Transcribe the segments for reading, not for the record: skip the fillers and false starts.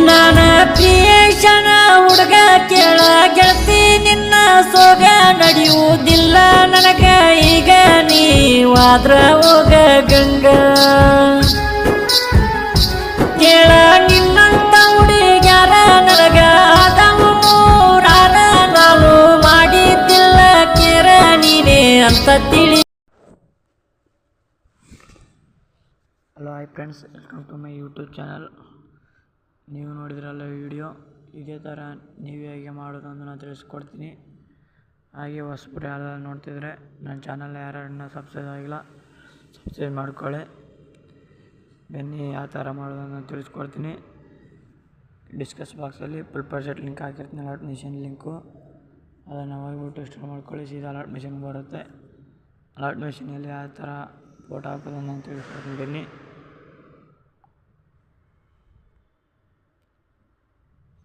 ನಾನ ಕ್ರಿಯೇಷನ ಹುಡುಗ ಕೇಳ ಗೆಳತಿ ನಿನ್ನ ಸೋಗ ನಡೆಯುವುದಿಲ್ಲ ನನಗ ಈಗ ನೀವಾದ್ರ ಹೋಗ ಗಂಗ ಕೇಳ ನಿನ್ನಂತ ಹುಡುಗ್ಯಾರ ನನಗ ಆದವು ನೂರಾರ ನಾನು ಮಾಡಿದ್ದಿಲ್ಲ ಕೇರ ನೀನೇ ಅಂತ ತಿಳಿ. Hello hi friends, welcome to my YouTube channel. ನೀವು ನೋಡಿದ್ರಲ್ಲ ವಿಡಿಯೋ, ಇದೇ ಥರ ನೀವು ಹೇಗೆ ಮಾಡೋದಂತ ನಾನು ತಿಳಿಸ್ಕೊಡ್ತೀನಿ. ಹಾಗೆ ಹೊಸಬ್ರು ಯಾರು ನೋಡ್ತಿದ್ರೆ ನನ್ನ ಚಾನಲ್ ಯಾರನ್ನ ಸಬ್ಸ್ಕ್ರೈಬ್ ಆಗಿಲ್ಲ ಸಬ್ಸ್ಕ್ರೈಬ್ ಮಾಡ್ಕೊಳ್ಳಿ. ಬನ್ನಿ ಯಾವ ಥರ ಮಾಡೋದನ್ನು ತಿಳಿಸ್ಕೊಡ್ತೀನಿ. ಡಿಸ್ಕಸ್ ಬಾಕ್ಸಲ್ಲಿ ಫುಲ್ ಲಿಂಕ್ ಹಾಕಿರ್ತೀನಿ, ಅಲರ್ಟ್ ಮಿಷನ್ ಲಿಂಕು. ಅದನ್ನು ಹೋಗ್ಬಿಟ್ಟು ಇನ್ಸ್ಟಾಲ್ ಮಾಡ್ಕೊಳ್ಳಿ. ಸೀದಾ ಅಲರ್ಟ್ ಮಿಷನ್ ಬರುತ್ತೆ. ಅಲರ್ಟ್ ಮಿಷನಲ್ಲಿ ಯಾವ ಥರ ಫೋಟೋ ಹಾಕೋದನ್ನು ತಿಳಿಸ್ಕೊಡ್ತೀನಿ. ಬನ್ನಿ.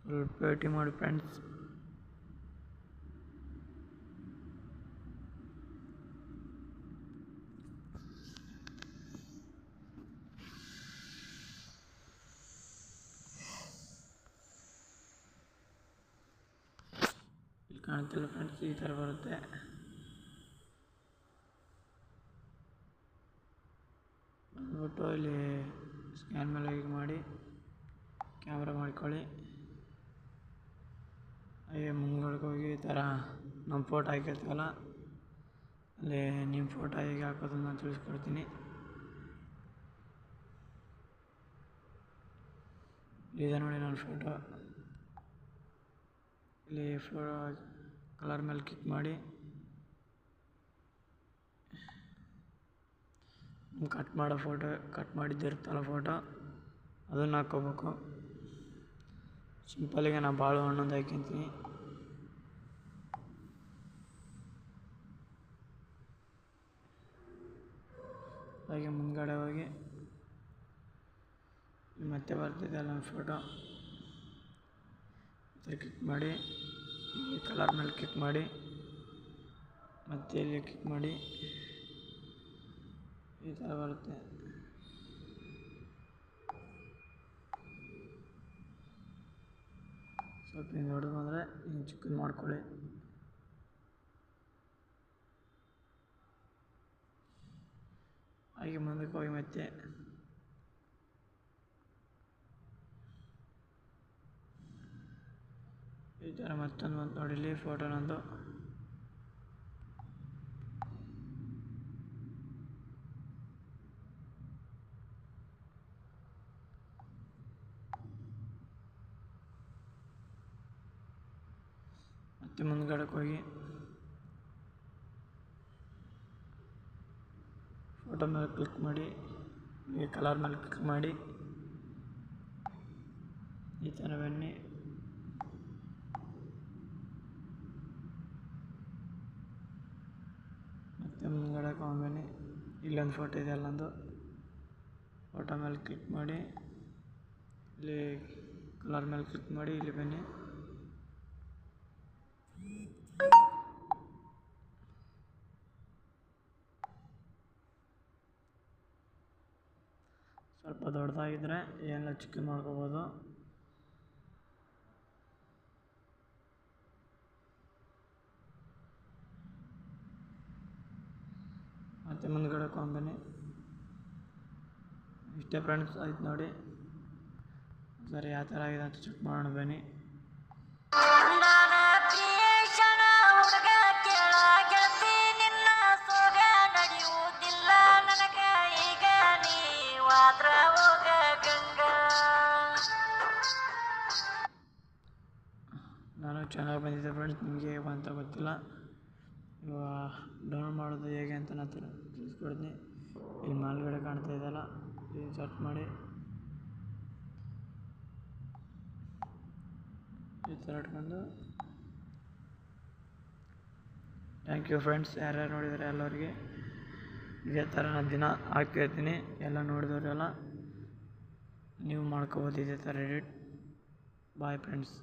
ಸ್ವಲ್ಪ ವೇಟಿಂಗ್ ಮಾಡಿ ಫ್ರೆಂಡ್ಸ್. ಇಲ್ಲಿ ಕಾಣ್ತಿಲ್ಲ ಫ್ರೆಂಡ್ಸ್, ಈ ಥರ ಬರುತ್ತೆ. ಬಂದ್ಬಿಟ್ಟು ಇಲ್ಲಿ ಸ್ಕ್ಯಾನ್ ಮೇಲೆ ಹೀಗೆ ಮಾಡಿ ಕ್ಯಾಮ್ರಾ ಮಾಡ್ಕೊಳ್ಳಿ. ಹಾಗೆ ಮುಂದ್ಗಡೆಗೆ ಹೋಗಿ ಈ ಥರ ನಮ್ಮ ಫೋಟೋ ಹಾಕಿರ್ತೀವಲ್ಲ, ಅಲ್ಲಿ ನಿಮ್ಮ ಫೋಟೋ ಹೇಗೆ ಹಾಕೋದನ್ನು ನಾನು ತಿಳಿಸ್ಕೊಡ್ತೀನಿ. ಇದೆ ನೋಡಿ ನನ್ನ ಫೋಟೋ. ಇಲ್ಲಿ ಕಲರ್ ಮೇಲೆ ಕ್ಲಿಕ್ ಮಾಡಿ ಕಟ್ ಮಾಡಿದ್ದಿರುತ್ತಲ್ಲ ಫೋಟೋ, ಅದನ್ನು ಹಾಕ್ಕೋಬೇಕು. ಸಿಂಪಲಿಗೆ ನಾನು ಬಾಳು ಹಣ್ಣೊಂದು ಹಾಕ್ಕೊಂತೀನಿ. ಹಾಗೆ ಮುಂದ್ಗಡೆ ಹೋಗಿ ಮತ್ತೆ ಬರ್ತಿದೆ ನನ್ನ ಫೋಟೋ, ಕ್ಲಿಕ್ ಮಾಡಿ ಇಲ್ಲಿ ಕಲರ್ ಮೇಲೆ ಕ್ಲಿಕ್ ಮಾಡಿ ಮತ್ತೆ ಇಲ್ಲಿ ಕ್ಲಿಕ್ ಮಾಡಿ, ಈ ಥರ ಬರುತ್ತೆ. ಸ್ವಲ್ಪ ಹಿಂಗೆ ಹೊಡೆದು ಬಂದರೆ ಹಿಂಗೆ ಚಿಕ್ಕದು ಮಾಡ್ಕೊಳ್ಳಿ. ಹಾಗೆ ಮುಂದಕ್ಕೆ ಹೋಗಿ ಮತ್ತೆ ಈ ಥರ ಮತ್ತೊಂದು ಬಂತು ನೋಡಿಲಿ ಫೋಟೋ ನಂದು. ಮತ್ತೆ ಮುಂದ್ಗಡೆಗೆ ಹೋಗಿ ಫೋಟೋ ಮೇಲೆ ಕ್ಲಿಕ್ ಮಾಡಿ, ಈ ಕಲರ್ ಮೇಲೆ ಕ್ಲಿಕ್ ಮಾಡಿ, ಈ ಥರ ಬನ್ನಿ. ಮತ್ತೆ ಮುಂದ್ಗಡೆಗೆ ಬನ್ನಿ, ಇಲ್ಲೊಂದು ಫೋಟೋ ಇದೆ ಅಲ್ಲೊಂದು ಫೋಟೋ ಮೇಲೆ ಕ್ಲಿಕ್ ಮಾಡಿ, ಇಲ್ಲಿ ಕಲರ್ ಮೇಲೆ ಕ್ಲಿಕ್ ಮಾಡಿ, ಇಲ್ಲಿ ಬನ್ನಿ. ಸ್ವಲ್ಪ ದೊಡ್ಡದಾಗಿದ್ದರೆ ಏನೆಲ್ಲ ಚಿಕ್ಕದು ಮಾಡ್ಕೋಬೋದು. ಮತ್ತು ಮುಂದ್ಗಡೆ ಬನ್ನಿ. ಇಷ್ಟೇ ಫ್ರೆಂಡ್ಸ್, ಆಯ್ತು ನೋಡಿ. ಸರಿ, ಯಾವ ಥರ ಆಗಿದೆ ಅಂತ ಚೆಕ್ ಮಾಡೋಣ ಬನ್ನಿ. ನಾನು ಚೆನ್ನಾಗಿ ಬಂದಿದ್ದೆ ಫ್ರೆಂಡ್ಸ್, ನಿಮಗೆ ಹೇಗೆ ಅಂತ ಗೊತ್ತಿಲ್ಲ. ಇವಾಗ ಡೌನ್ಲೋಡ್ ಮಾಡೋದು ಹೇಗೆ ಅಂತ ನಾನು ತಿಳಿಸ್ಕೊಡ್ತೀನಿ. ಇಲ್ಲಿ ಮೇಲ್ಗಡೆ ಕಾಣ್ತಾ ಇದೆಯಲ್ಲ, ಇಲ್ಲಿ ಸರ್ಚ್ ಮಾಡಿ ಈ ಥರ ಇಟ್ಕೊಂಡು. ಥ್ಯಾಂಕ್ ಯು ಫ್ರೆಂಡ್ಸ್, ಯಾರ್ಯಾರು ನೋಡಿದರೆ ಎಲ್ಲರಿಗೆ. ಇದೇ ಥರ ನಾನು ದಿನ ಹಾಕ್ತಿರ್ತೀನಿ. ಎಲ್ಲ ನೋಡಿದವರೆಲ್ಲ ನೀವು ಮಾಡ್ಕೋಬೋದು ಇದೇ ಥರ ಎಡಿಟ್. Bye friends.